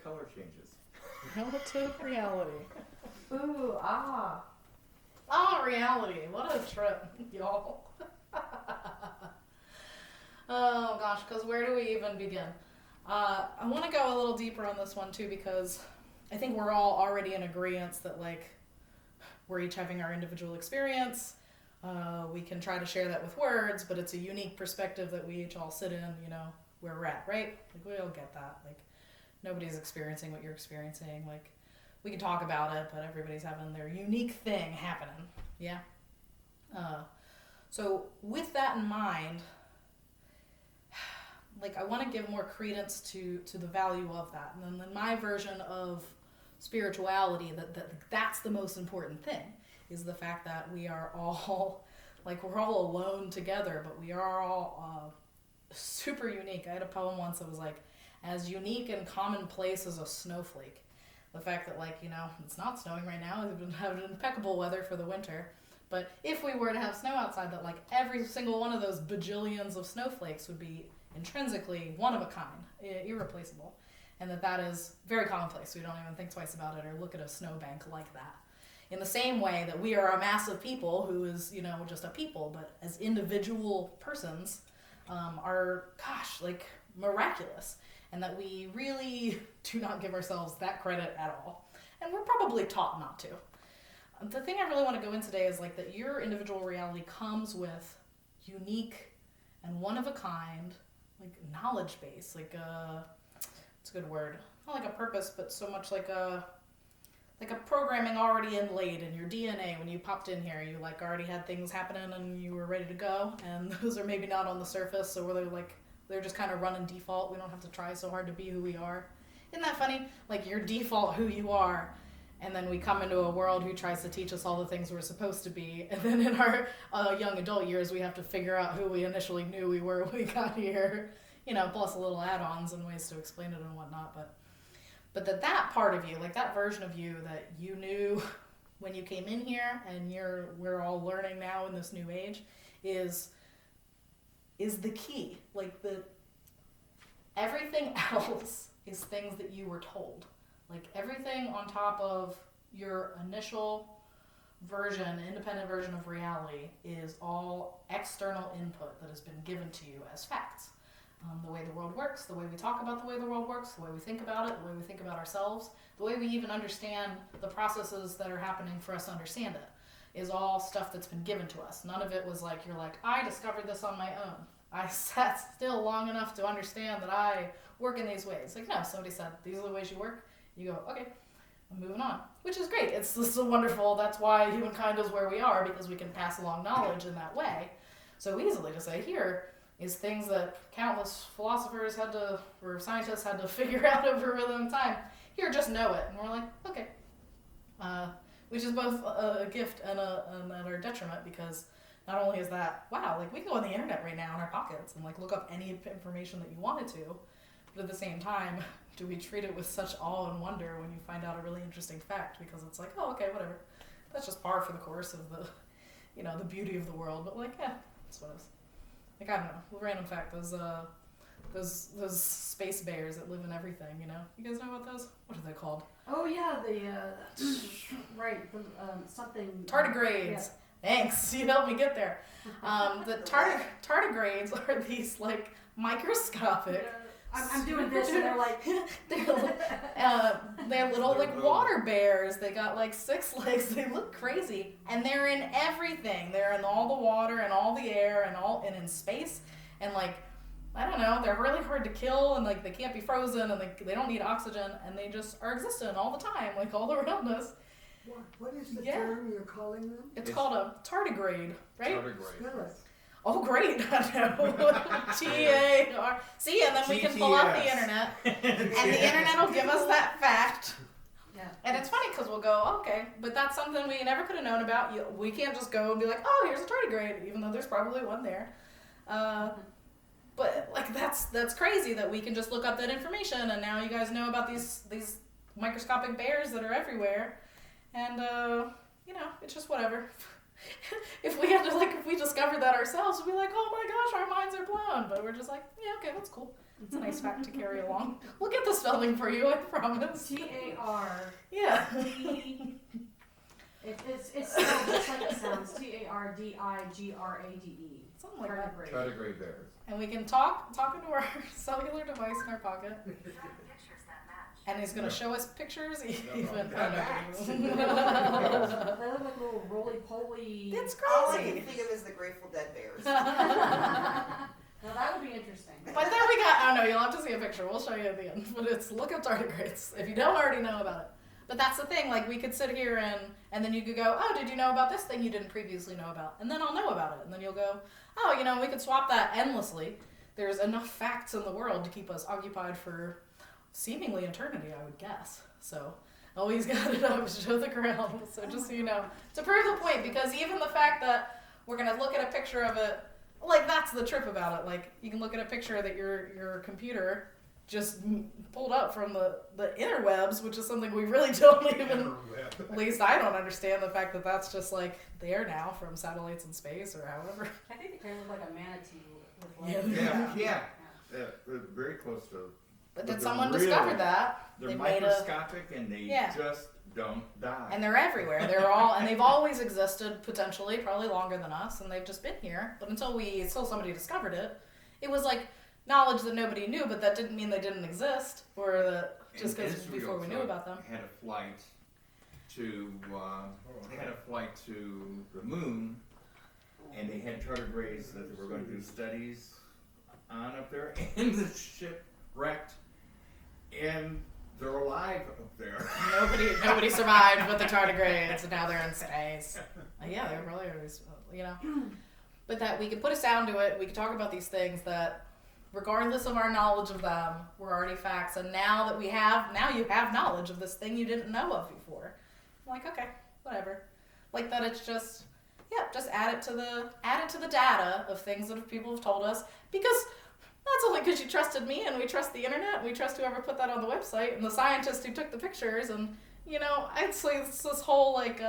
color changes. Relative reality. Ooh, ah. Ah, reality. What a trip, y'all. Oh gosh, because where do we even begin? I want to go a little deeper on this one too, because I think we're all already in agreement that like we're each having our individual experience. We can try to share that with words, but it's a unique perspective that we each all sit in, you know, where we're at, right? Like we all get that. Like nobody's experiencing what you're experiencing. Like we can talk about it, but everybody's having their unique thing happening. Yeah. So with that in mind, like I want to give more credence to the value of that. And then my version of spirituality, that's the most important thing, is the fact that we are all, like we're all alone together, but we are all super unique. I had a poem once that was like, as unique and commonplace as a snowflake. The fact that like, you know, it's not snowing right now, we've been having impeccable weather for the winter. But if we were to have snow outside, that like every single one of those bajillions of snowflakes would be intrinsically one of a kind, irreplaceable. And that is very commonplace. We don't even think twice about it or look at a snowbank like that. In the same way that we are a mass of people who is, you know, just a people, but as individual persons are, gosh, like miraculous. And that we really do not give ourselves that credit at all. And we're probably taught not to. The thing I really want to go in today is like that your individual reality comes with unique and one of a kind, like knowledge base, like it's a good word, not like a purpose, but so much like a programming already inlaid in your DNA. When you popped in here, you like already had things happening and you were ready to go, and those are maybe not on the surface, so they're just kind of running default. We don't have to try so hard to be who we are. Isn't that funny? Like your default who you are, and then we come into a world who tries to teach us all the things we're supposed to be, and then in our young adult years we have to figure out who we initially knew we were when we got here, you know, plus a little add-ons and ways to explain it and whatnot. But that part of you, like that version of you that you knew when you came in here and we're all learning now in this new age, is the key. Like everything else is things that you were told. Like everything on top of your initial version, independent version of reality, is all external input that has been given to you as facts. The way the world works, the way we talk about the way the world works, the way we think about it, the way we think about ourselves, the way we even understand the processes that are happening for us to understand it, is all stuff that's been given to us. None of it was like, you're like, I discovered this on my own. I sat still long enough to understand that I work in these ways. Like, no, somebody said, these are the ways you work. You go, okay, I'm moving on. Which is great. It's so wonderful. That's why humankind is where we are, because we can pass along knowledge in that way so easily to say, here is things that countless philosophers or scientists had to figure out over a really long time. Here, just know it. And we're like, okay. Which is both a gift and our detriment, because not only is that, wow, like we can go on the internet right now in our pockets and like look up any information that you wanted to, but at the same time, do we treat it with such awe and wonder when you find out a really interesting fact, because it's like, oh, okay, whatever. That's just par for the course of the, you know, the beauty of the world. But like, yeah, that's what it is. Like, I don't know, random fact, those space bears that live in everything, you know? You guys know about those? What are they called? Oh yeah, right, something. Tardigrades. Yeah. Thanks, you helped me get there. The tardigrades are these like microscopic. I'm doing this, and they're like, they're little like water bears. They got like 6 legs. They look crazy, and they're in everything. They're in all the water and all the air and in space. And like, I don't know, they're really hard to kill, and like they can't be frozen, and they don't need oxygen, and they just are existing all the time, like all around us. What is the term you're calling them? It's called a tardigrade, right? Tardigrade. Spell it. Oh, great. I know. T-A-R. See, and then we can pull out the internet, and the internet will give us that fact. yeah. And it's funny because we'll go, oh, okay, but that's something we never could have known about. We can't just go and be like, oh, here's a tardigrade, even though there's probably one there. But like that's crazy that we can just look up that information, and now you guys know about these microscopic bears that are everywhere, and you know, it's just whatever. If we discovered that ourselves, we'd be like, oh my gosh, our minds are blown. But we're just like, yeah, okay, that's cool. It's a nice fact to carry along. We'll get the spelling for you, I promise. T-A-R. Yeah. It's spelled just like it sounds. Tardigrade. Something like that. Tardigrade bears. And we can talk into our cellular device in our pocket. And he's going to show us pictures even. They look like little roly-poly. It's All I crazy. can think of is the Grateful Dead bears. Now that would be interesting. But then we got, oh no, you'll have to see a picture. We'll show you at the end. But it's, look up tardigrades if you don't already know about it. But that's the thing, like we could sit here and then you could go, oh, did you know about this thing you didn't previously know about? And then I'll know about it. And then you'll go, oh, you know, we could swap that endlessly. There's enough facts in the world to keep us occupied for seemingly eternity, I would guess. So always got it up, show the ground. So just so you know, to prove the point, because even the fact that we're going to look at a picture of it, like that's the trip about it. Like you can look at a picture that your computer just pulled up from the interwebs, which is something we really don't even, at least I don't understand the fact that that's just like there now from satellites in space or however. I think they kind of look like a manatee with Yeah. Very close to. But then they're someone really- discovered that. They're They made a, microscopic and they Yeah. just don't die. and they're everywhere. They're all, and they've always existed potentially, probably longer than us, and they've just been here. But until somebody discovered it, it was like knowledge that nobody knew, but that didn't mean they didn't exist, or that just because before we knew about them. Had a flight to the moon, and they had tardigrades that they were going to do studies on up there, and the ship wrecked, and they're alive up there. Nobody survived with the tardigrades, and now they're in space. Yeah, they're really always, you know. But that we could put a sound to it. We could talk about these things that, regardless of our knowledge of them, were already facts. And now you have knowledge of this thing you didn't know of before. I'm like, okay, whatever. Like that, it's just add it to the data of things that people have told us, because that's only because you trusted me and we trust the internet and we trust whoever put that on the website and the scientist who took the pictures. And you know, it's this whole like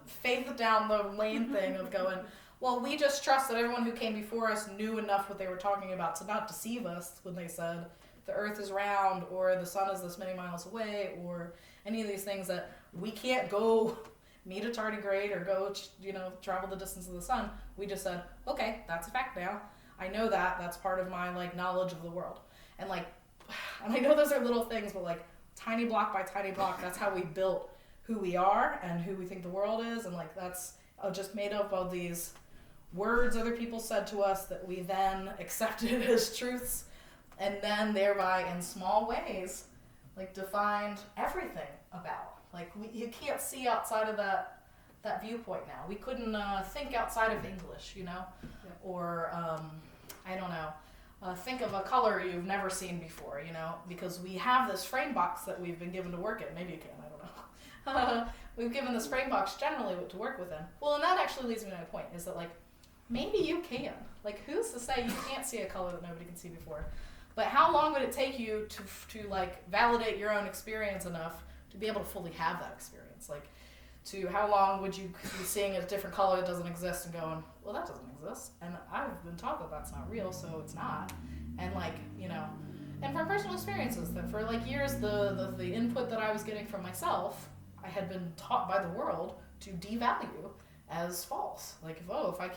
faith down the lane thing of going, well, we just trust that everyone who came before us knew enough what they were talking about to not deceive us when they said the earth is round or the sun is this many miles away or any of these things that we can't go meet a tardigrade or go, you know, travel the distance of the sun. We just said, okay, that's a fact now. I know that. That's part of my like knowledge of the world. And like, and I know those are little things, but like tiny block by tiny block, that's how we built who we are and who we think the world is. And like, that's just made up of these words other people said to us that we then accepted as truths, and then thereby in small ways like defined everything about. Like you can't see outside of that viewpoint now. We couldn't think outside of English, you know, or I don't know, think of a color you've never seen before, you know, because we have this frame box that we've been given to work in. Maybe you can, I don't know. We've given this frame box generally to work within. Well, and that actually leads me to my point, is that like maybe you can. Like, who's to say you can't see a color that nobody can see before? But how long would it take you to like validate your own experience enough to be able to fully have that experience? Like, to how long would you be seeing a different color that doesn't exist and going, well, that doesn't exist, and I've been taught that that's not real, so it's not. And like, you know, and from personal experiences, that for like years the input that I was getting from myself, I had been taught by the world to devalue as false. Like,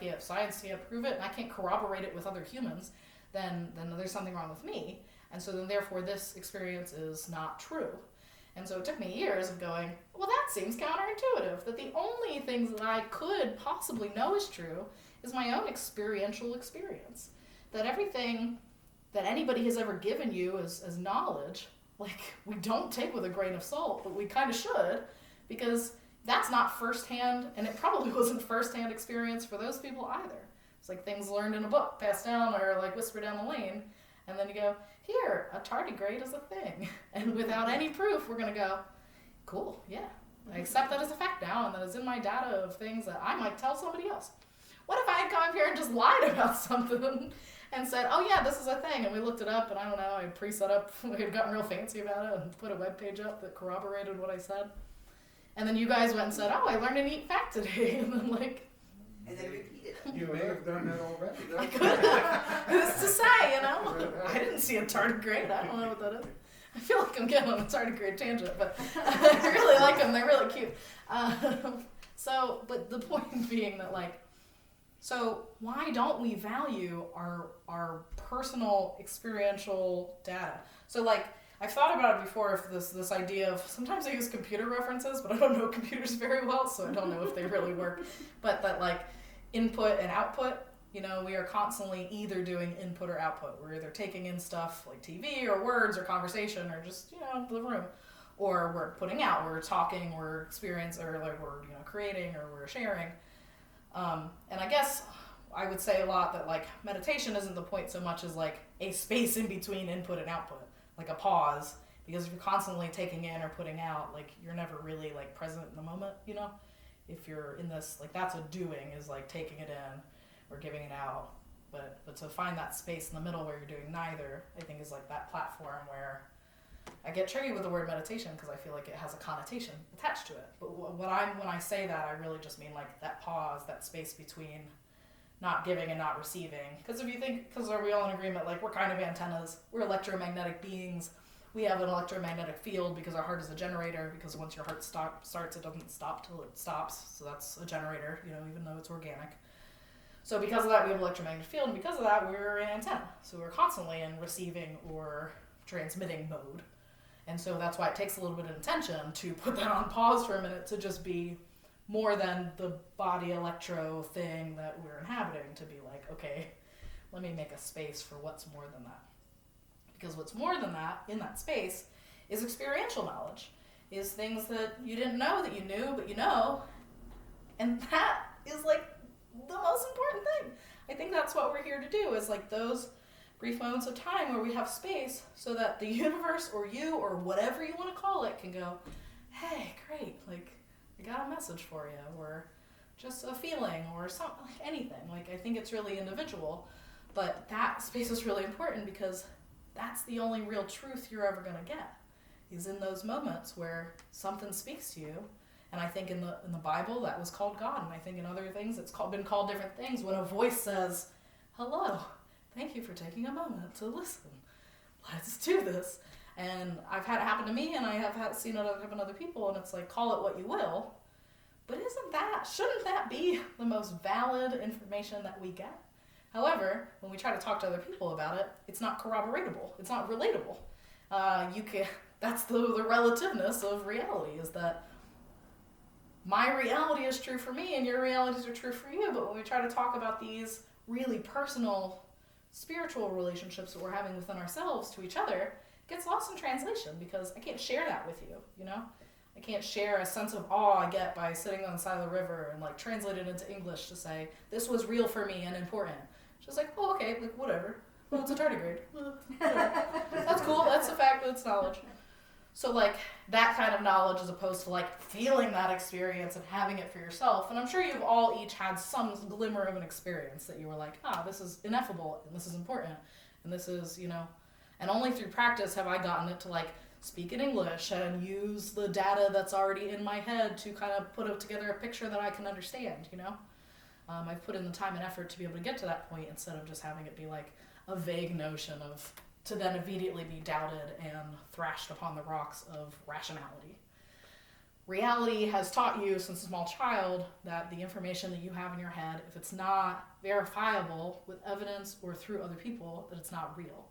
if science can't prove it and I can't corroborate it with other humans, then there's something wrong with me. And so then therefore this experience is not true. And so it took me years of going, well, that seems counterintuitive, that the only things that I could possibly know is true is my own experiential experience. That everything that anybody has ever given you as knowledge, like, we don't take with a grain of salt, but we kind of should, because that's not firsthand, and it probably wasn't firsthand experience for those people either. It's like things learned in a book, passed down, or like whispered down the lane, and then you go, here, a tardigrade is a thing. And without any proof, we're going to go, cool, yeah. I accept that as a fact now, and that is in my data of things that I might tell somebody else. What if I had come up here and just lied about something and said, oh yeah, this is a thing, and we looked it up, and I don't know, I pre-set up, we had gotten real fancy about it, and put a web page up that corroborated what I said. And then you guys went and said, oh, I learned a neat fact today. And then like, and then repeated it. You may have done that already. I could have. Who's to say, you know? I didn't see a tardigrade. I don't know what that is. I feel like I'm getting on a tardigrade tangent, but I really like them. They're really cute. But the point being that, like, so why don't we value our personal experiential data? So, like, I've thought about it before, if this idea of, sometimes I use computer references, but I don't know computers very well, so I don't know if they really work. But that, like, input and output, you know, we are constantly either doing input or output. We're either taking in stuff like TV or words or conversation or just, you know, the room. Or we're putting out, we're talking, we're experiencing, or like we're, you know, creating or we're sharing. And I guess I would say a lot that, like, meditation isn't the point so much as like a space in between input and output, like a pause, because if you're constantly taking in or putting out, like, you're never really like present in the moment, you know? If you're in this, like, that's a doing, is like taking it in or giving it out. But to find that space in the middle where you're doing neither, I think is like that platform where I get tricky with the word meditation because I feel like it has a connotation attached to it. But when I say that, I really just mean like that pause, that space between not giving and not receiving. Because if you think, because are we all in agreement, like, we're kind of antennas, we're electromagnetic beings. We have an electromagnetic field because our heart is a generator, because once your heart starts, it doesn't stop till it stops. So that's a generator, you know, even though it's organic. So because of that, we have an electromagnetic field, and because of that, we're an antenna. So we're constantly in receiving or transmitting mode. And so that's why it takes a little bit of intention to put that on pause for a minute, to just be more than the body electro thing that we're inhabiting, to be like, okay, let me make a space for what's more than that. Because what's more than that, in that space, is experiential knowledge, is things that you didn't know that you knew, but you know, and that is like the most important thing. I think that's what we're here to do, is like those brief moments of time where we have space so that the universe or you or whatever you want to call it can go, hey, great, like, I got a message for you, or just a feeling, or something, like anything. Like, I think it's really individual, but that space is really important because that's the only real truth you're ever going to get, is in those moments where something speaks to you. And I think in the Bible that was called God, and I think in other things it's been called different things, when a voice says, hello, thank you for taking a moment to listen. Let's do this. And I've had it happen to me, and I have seen it happen to other people, and it's like, call it what you will. But shouldn't that be the most valid information that we get? However, when we try to talk to other people about it, it's not corroboratable. It's not relatable. That's the relativeness of reality, is that my reality is true for me and your realities are true for you. But when we try to talk about these really personal, spiritual relationships that we're having within ourselves to each other, it gets lost in translation, because I can't share that with you, you know? I can't share a sense of awe I get by sitting on the side of the river and like translate it into English to say, this was real for me and important. Just like, oh, okay, like, whatever. Well, it's a tardigrade. That's cool, that's a fact, that's knowledge. So like that kind of knowledge, as opposed to like feeling that experience and having it for yourself. And I'm sure you've all each had some glimmer of an experience that you were like, this is ineffable, and this is important, and this is, you know, and only through practice have I gotten it to like speak in English and use the data that's already in my head to kind of put together a picture that I can understand, you know? I've put in the time and effort to be able to get to that point, instead of just having it be like a vague notion to then immediately be doubted and thrashed upon the rocks of rationality. Reality has taught you since a small child that the information that you have in your head, if it's not verifiable with evidence or through other people, that it's not real.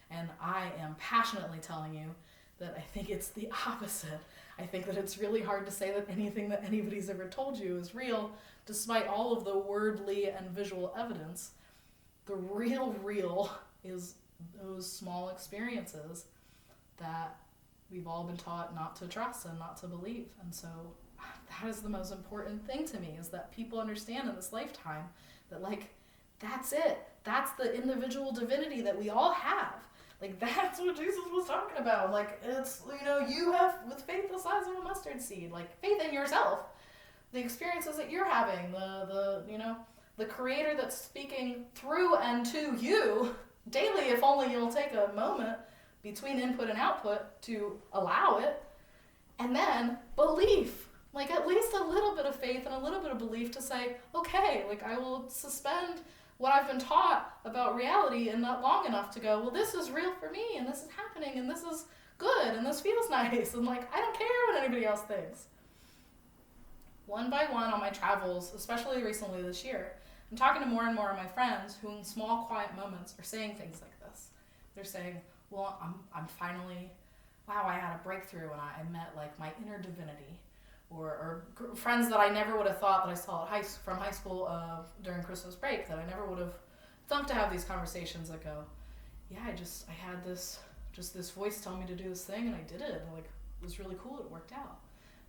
And I am passionately telling you that I think it's the opposite. I think that it's really hard to say that anything that anybody's ever told you is real, despite all of the wordly and visual evidence. The real is those small experiences that we've all been taught not to trust and not to believe. And so that is the most important thing to me, is that people understand in this lifetime that, like, that's it. That's the individual divinity that we all have. Like, that's what Jesus was talking about. Like, it's, you know, you have, with faith the size of a mustard seed, like, faith in yourself. The experiences that you're having, you know, the creator that's speaking through and to you daily, if only you'll take a moment between input and output to allow it. And then belief, like at least a little bit of faith and a little bit of belief to say, okay, like I will suspend what I've been taught about reality and not long enough to go, well, this is real for me and this is happening and this is good and this feels nice and like I don't care what anybody else thinks. One by one on my travels, especially recently this year, I'm talking to more and more of my friends who in small quiet moments are saying things like this. They're saying, well, I'm finally, wow, I had a breakthrough and I met like my inner divinity. Or friends that I never would have thought that I saw at from high school during Christmas break that I never would have thought to have these conversations that go, yeah, I had this voice tell me to do this thing and I did it. And like, it was really cool. It worked out.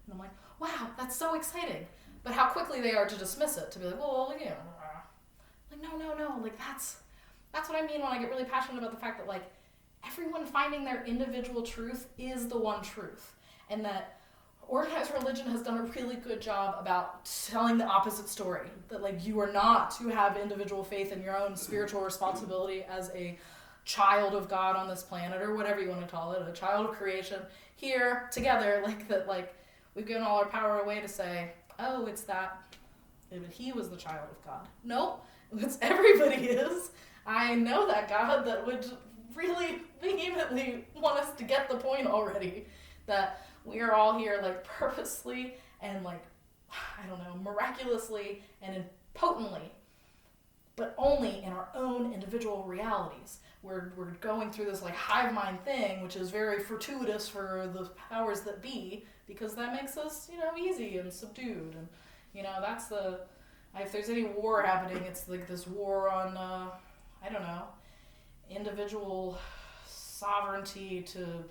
And I'm like, wow, that's so exciting. But how quickly they are to dismiss it, to be like, well, you know, like, no. Like that's what I mean when I get really passionate about the fact that like everyone finding their individual truth is the one truth. And that organized religion has done a really good job about telling the opposite story. That like you are not to have individual faith in your own spiritual responsibility as a child of God on this planet, or whatever you want to call it, a child of creation, here together, like that, like we've given all our power away to say, oh, it's that he was the child of God. Nope, it's everybody is. I know that God that would really vehemently want us to get the point already, that we are all here like purposely and like, I don't know, miraculously and potently, but only in our own individual realities. We're going through this like hive mind thing, which is very fortuitous for the powers that be, because that makes us, you know, easy and subdued. And, you know, that's if there's any war happening, it's like this war on, I don't know, individual sovereignty to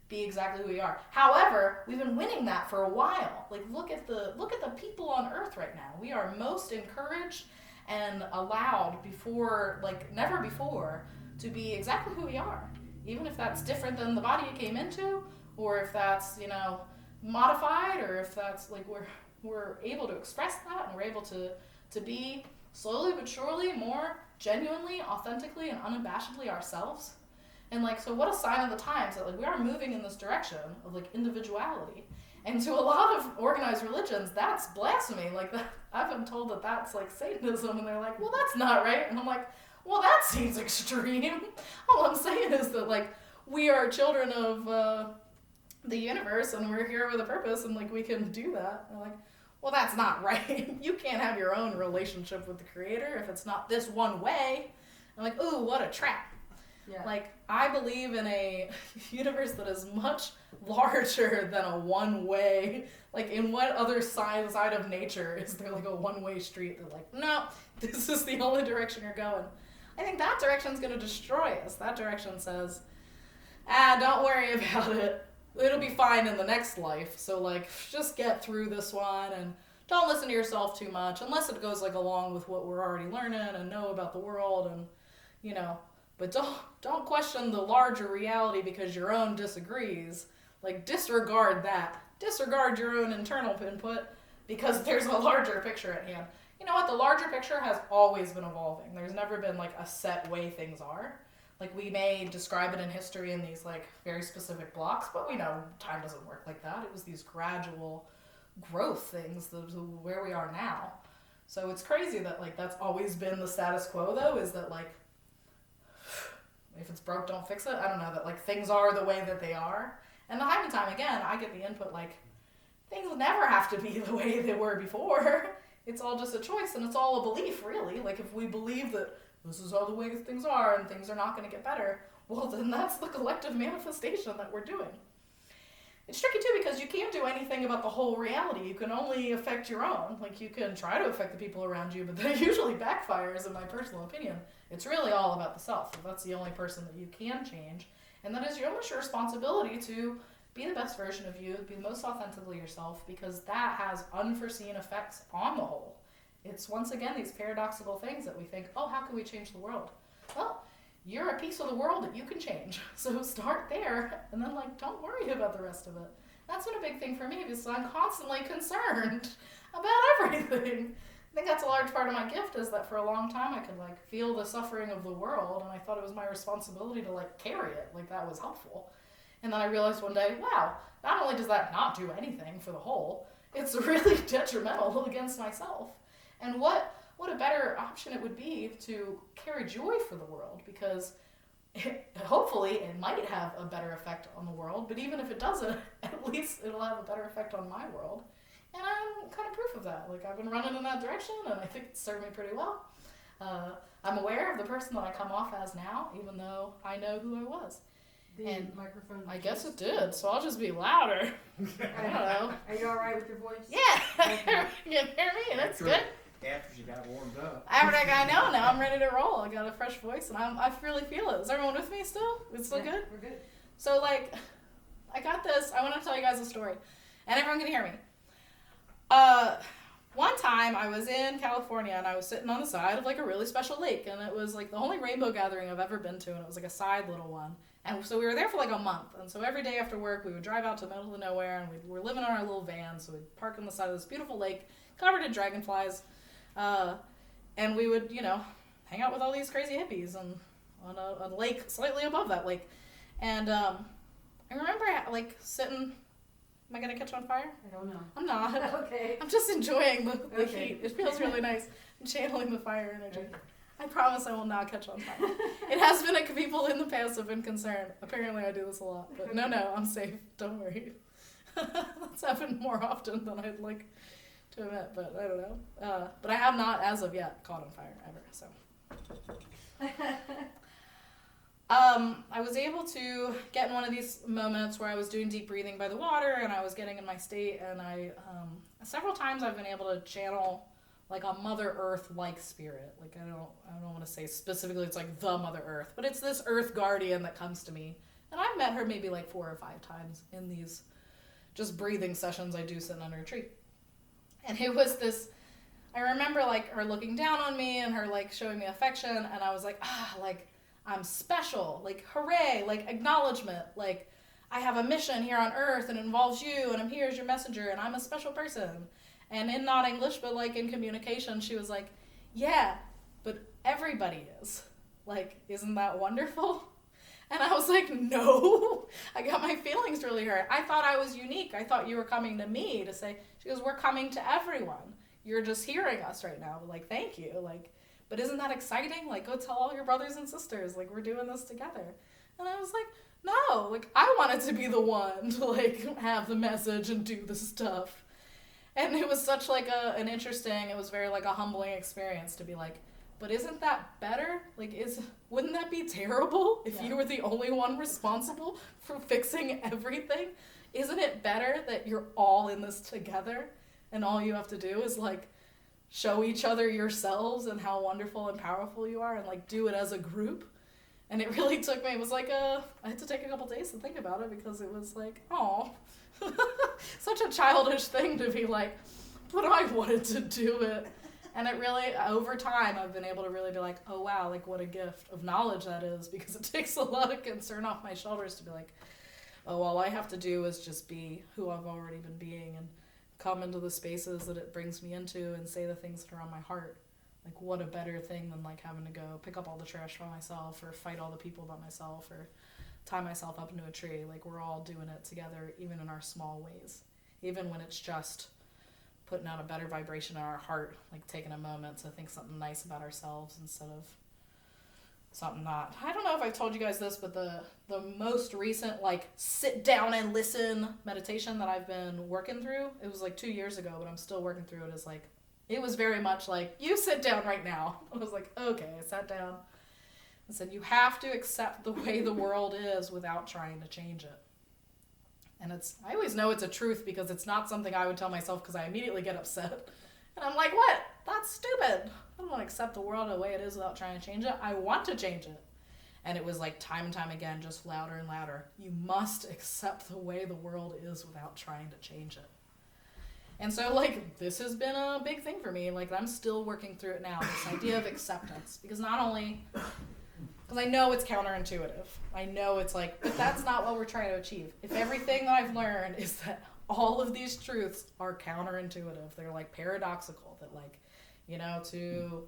be exactly who we are. However, we've been winning that for a while. Like look at the people on Earth right now. We are most encouraged and allowed before, like never before, to be exactly who we are. Even if that's different than the body you came into, or if that's, you know, modified, or if that's like we're able to express that and we're able to be slowly but surely more genuinely, authentically, and unabashedly ourselves. And like, so what a sign of the times that like we are moving in this direction of like individuality. And to a lot of organized religions, that's blasphemy. Like that, I've been told that that's like Satanism, and they're like, well, that's not right. And I'm like, well, that seems extreme. All I'm saying is that like we are children of the universe, and we're here with a purpose, and like we can do that. And I'm like, well, that's not right. You can't have your own relationship with the Creator if it's not this one way. I'm like, ooh, what a trap. Yeah. Like, I believe in a universe that is much larger than a one-way. Like, in what other side of nature is there like a one-way street that like, no, this is the only direction you're going? I think that direction's going to destroy us. That direction says, don't worry about it. It'll be fine in the next life. So, like, just get through this one and don't listen to yourself too much unless it goes, like, along with what we're already learning and know about the world and, you know. But don't question the larger reality because your own disagrees. Like, disregard that. Disregard your own internal input because there's a larger picture at hand. You know what? The larger picture has always been evolving. There's never been, like, a set way things are. Like, we may describe it in history in these, like, very specific blocks, but we know time doesn't work like that. It was these gradual growth things to where we are now. So it's crazy that, like, that's always been the status quo, though, is that, like, if it's broke, don't fix it. I don't know, that, like, things are the way that they are. And time and time again, I get the input, like, things never have to be the way they were before. It's all just a choice, and it's all a belief, really. Like, if we believe that this is all the way things are and things are not going to get better, well, then that's the collective manifestation that we're doing. It's tricky, too, because you can't do anything about the whole reality. You can only affect your own. Like, you can try to affect the people around you, but that usually backfires, in my personal opinion. It's really all about the self. That's the only person that you can change. And that is your responsibility to be the best version of you, be the most authentically yourself, because that has unforeseen effects on the whole. It's, once again, these paradoxical things that we think, oh, how can we change the world? Well, you're a piece of the world that you can change. So start there, and then, like, don't worry about the rest of it. That's been a big thing for me, because I'm constantly concerned about everything. I think that's a large part of my gift, is that for a long time I could, like, feel the suffering of the world, and I thought it was my responsibility to, like, carry it. Like, that was helpful. And then I realized one day, wow, not only does that not do anything for the whole, it's really detrimental against myself. And what a better option it would be to carry joy for the world, because hopefully it might have a better effect on the world, but even if it doesn't, at least it'll have a better effect on my world. And I'm kind of proof of that. Like, I've been running in that direction, and I think it's served me pretty well. I'm aware of the person that I come off as now, even though I know who I was. The microphone. I guess it did, so I'll just be louder. I don't know. Are you alright with your voice? Yeah, Okay. you can hear me, and it's good. After she got warmed up. I know now. I'm ready to roll. I got a fresh voice, and I really feel it. Is everyone with me still? It's still Yeah, good? We're good. So, like, I got this. I want to tell you guys a story, and everyone can hear me. One time I was in California, and I was sitting on the side of, like, a really special lake, and it was, like, the only rainbow gathering I've ever been to, and it was, like, a side little one. And so we were there for, like, a month, and so every day after work, we would drive out to the middle of nowhere, and we were living on our little van, so we'd park on the side of this beautiful lake, covered in dragonflies, and we would, hang out with all these crazy hippies and on a lake slightly above that lake. And I remember, like, sitting... Am I going to catch on fire? I don't know. I'm not. Okay. I'm just enjoying the Okay. heat. It feels really nice. I'm channeling the fire energy. Okay. I promise I will not catch on fire. It has been people in the past have been concerned. Apparently I do this a lot. But no, I'm safe. Don't worry. That's happened more often than I'd like to admit, but I don't know. But I have not, as of yet, caught on fire ever. So I was able to get in one of these moments where I was doing deep breathing by the water, and I was getting in my state, and I several times I've been able to channel like a Mother Earth-like spirit. Like, I don't want to say specifically it's like the Mother Earth, but it's this Earth guardian that comes to me, and I've met her maybe like 4 or 5 times in these just breathing sessions I do sitting under a tree. And it was this, I remember like her looking down on me and her like showing me affection, and I was like, like, I'm special, like, hooray, like, acknowledgement, like, I have a mission here on Earth, and it involves you, and I'm here as your messenger, and I'm a special person. And in not English, but, like, in communication, she was like, yeah, but everybody is. Like, isn't that wonderful? And I was like, no, I got my feelings really hurt. I thought I was unique. I thought you were coming to me to say, she goes, we're coming to everyone. You're just hearing us right now, but, like, thank you, like, but isn't that exciting? Like, go tell all your brothers and sisters, like, we're doing this together. And I was like, no, like, I wanted to be the one to, like, have the message and do the stuff. And it was such, like, an interesting, it was very, like, a humbling experience to be like, but isn't that better? Like, wouldn't that be terrible if you were the only one responsible for fixing everything? Isn't it better that you're all in this together, and all you have to do is, like, show each other yourselves and how wonderful and powerful you are, and like do it as a group? And it really took me, it was like I had to take a couple days to think about it, because it was like, oh, such a childish thing to be like, but I wanted to do it. And it really, over time, I've been able to really be like, oh wow, like what a gift of knowledge that is, because it takes a lot of concern off my shoulders to be like, oh, all I have to do is just be who I've already been being, and come into the spaces that it brings me into and say the things that are on my heart. Like, what a better thing than like having to go pick up all the trash by myself, or fight all the people by myself, or tie myself up into a tree. Like, we're all doing it together, even in our small ways. Even when it's just putting out a better vibration in our heart, like taking a moment to think something nice about ourselves instead of something not. I don't know if I've told you guys this, but the most recent, like, sit down and listen meditation that I've been working through, it was like 2 years ago, but I'm still working through it, is like, it was very much like, you sit down right now. I was like, okay, I sat down and said, you have to accept the way the world is without trying to change it. And I always know it's a truth, because it's not something I would tell myself, because I immediately get upset. And I'm like, what? That's stupid. I don't want to accept the world the way it is without trying to change it. I want to change it. And it was like time and time again, just louder and louder. You must accept the way the world is without trying to change it. And so, like, this has been a big thing for me. Like, I'm still working through it now, this idea of acceptance. Because not only, because I know it's counterintuitive. I know it's like, but that's not what we're trying to achieve. If everything that I've learned is that all of these truths are counterintuitive. They're like paradoxical, that like, you know, to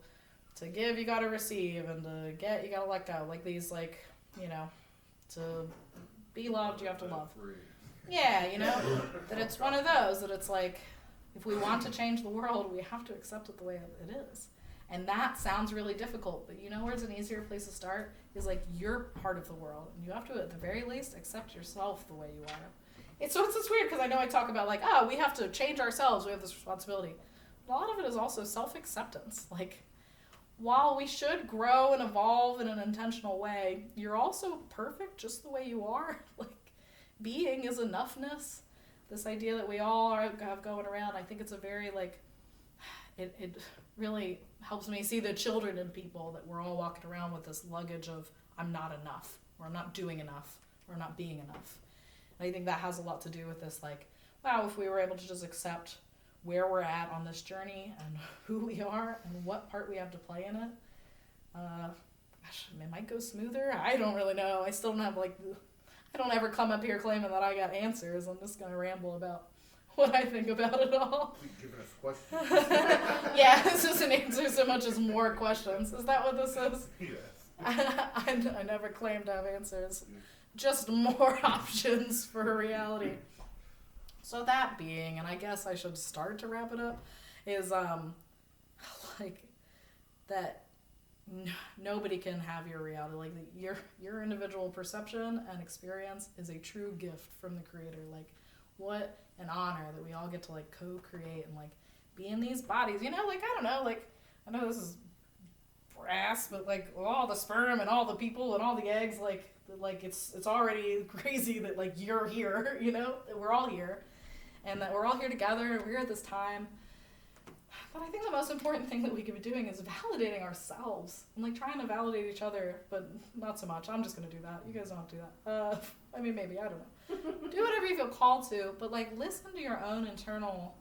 give you gotta receive, and to get you gotta let go. Like these, like, you know, to be loved you have to love. Yeah, you know, that it's one of those, that it's like, If we want to change the world, we have to accept it the way it is. And that sounds really difficult, but you know where's an easier place to start? Is like you're part of the world. And you have to, at the very least, accept yourself the way you are. It's weird because I know I talk about like, we have to change ourselves. We have this responsibility. But a lot of it is also self-acceptance. Like, while we should grow and evolve in an intentional way, you're also perfect just the way you are. Like, being is enoughness. This idea that we all have going around, I think it's a very, like, it really helps me see the children in people, that we're all walking around with this luggage of, I'm not enough, or I'm not doing enough, or I'm not being enough. And I think that has a lot to do with this, like, wow, if we were able to just accept where we're at on this journey and who we are and what part we have to play in it, it might go smoother. I don't really know. I still don't have, like, I don't ever come up here claiming that I got answers. I'm just going to ramble about what I think about it all. You're giving us questions. Yeah, this isn't answer so much as more questions. Is that what this is? Yes. I never claimed to have answers. Just more options for reality. So that being, and I guess I should start to wrap it up, is like that nobody can have your reality. Like your individual perception and experience is a true gift from the Creator. Like, what an honor that we all get to like co-create and like be in these bodies. You know, like, I don't know, like, I know this is brass, but like all the sperm and all the people and all the eggs, like it's already crazy that like you're here, you know, that we're all here and that we're all here together and we're here at this time. But I think the most important thing that we could be doing is validating ourselves and like trying to validate each other, but not so much. I'm just going to do that. You guys don't have to do that. I mean, maybe, I don't know. Do whatever you feel called to, but like listen to your own internal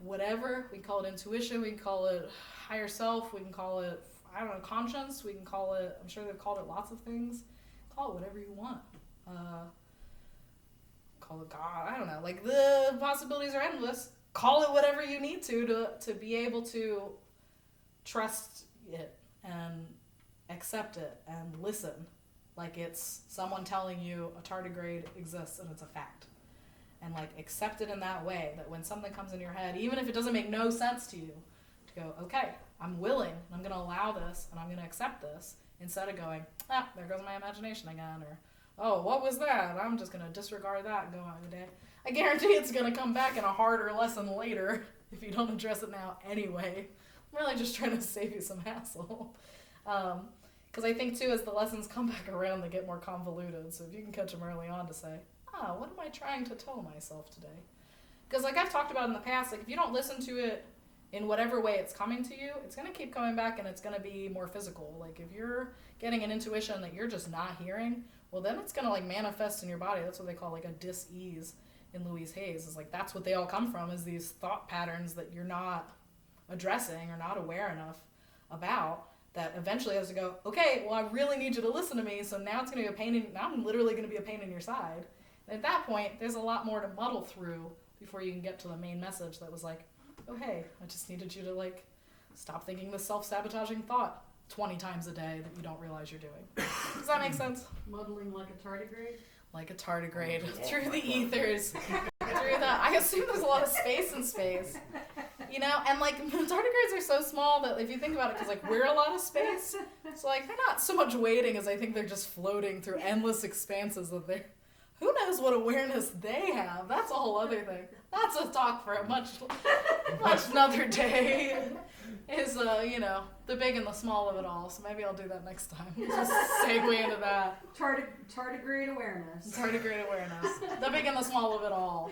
whatever. We can call it intuition, we can call it higher self, we can call it, I don't know, conscience, we can call it, I'm sure they've called it lots of things. Call it whatever you want. Call it God, I don't know. Like, the possibilities are endless. Call it whatever you need to be able to trust it and accept it and listen. Like it's someone telling you a tardigrade exists and it's a fact. And like accept it in that way, that when something comes in your head, even if it doesn't make no sense to you, to go, okay, I'm willing, I'm going to allow this, and I'm going to accept this, instead of going, there goes my imagination again, or, oh, what was that? I'm just going to disregard that and go on the day. I guarantee it's going to come back in a harder lesson later if you don't address it now anyway. I'm really just trying to save you some hassle. Because I think, too, as the lessons come back around, they get more convoluted. So if you can catch them early on to say, what am I trying to tell myself today? Because like I've talked about in the past, like if you don't listen to it in whatever way it's coming to you, it's going to keep coming back and it's going to be more physical. Like if you're getting an intuition that you're just not hearing, well then it's going to like manifest in your body. That's what they call like a dis-ease in Louise Hayes. Is like that's what they all come from, is these thought patterns that you're not addressing or not aware enough about, that eventually has to go, okay, well I really need you to listen to me, so now it's going to be a pain in, now I'm literally going to be a pain in your side. And at that point, there's a lot more to muddle through before you can get to the main message that was like, oh hey, I just needed you to like stop thinking this self-sabotaging thought 20 times a day that you don't realize you're doing. Does that make sense? Muddling like a tardigrade? Like a tardigrade through the ethers, through the, I assume there's a lot of space in space, you know, and like tardigrades are so small that if you think about it, because like we're a lot of space, so like they're not so much waiting as I think they're just floating through endless expanses of their, who knows what awareness they have. That's a whole other thing. That's a talk for a much another day. Is you know, the big and the small of it all. So maybe I'll do that next time. Just segue into that. Tardigrade awareness. Tardigrade awareness. The big and the small of it all.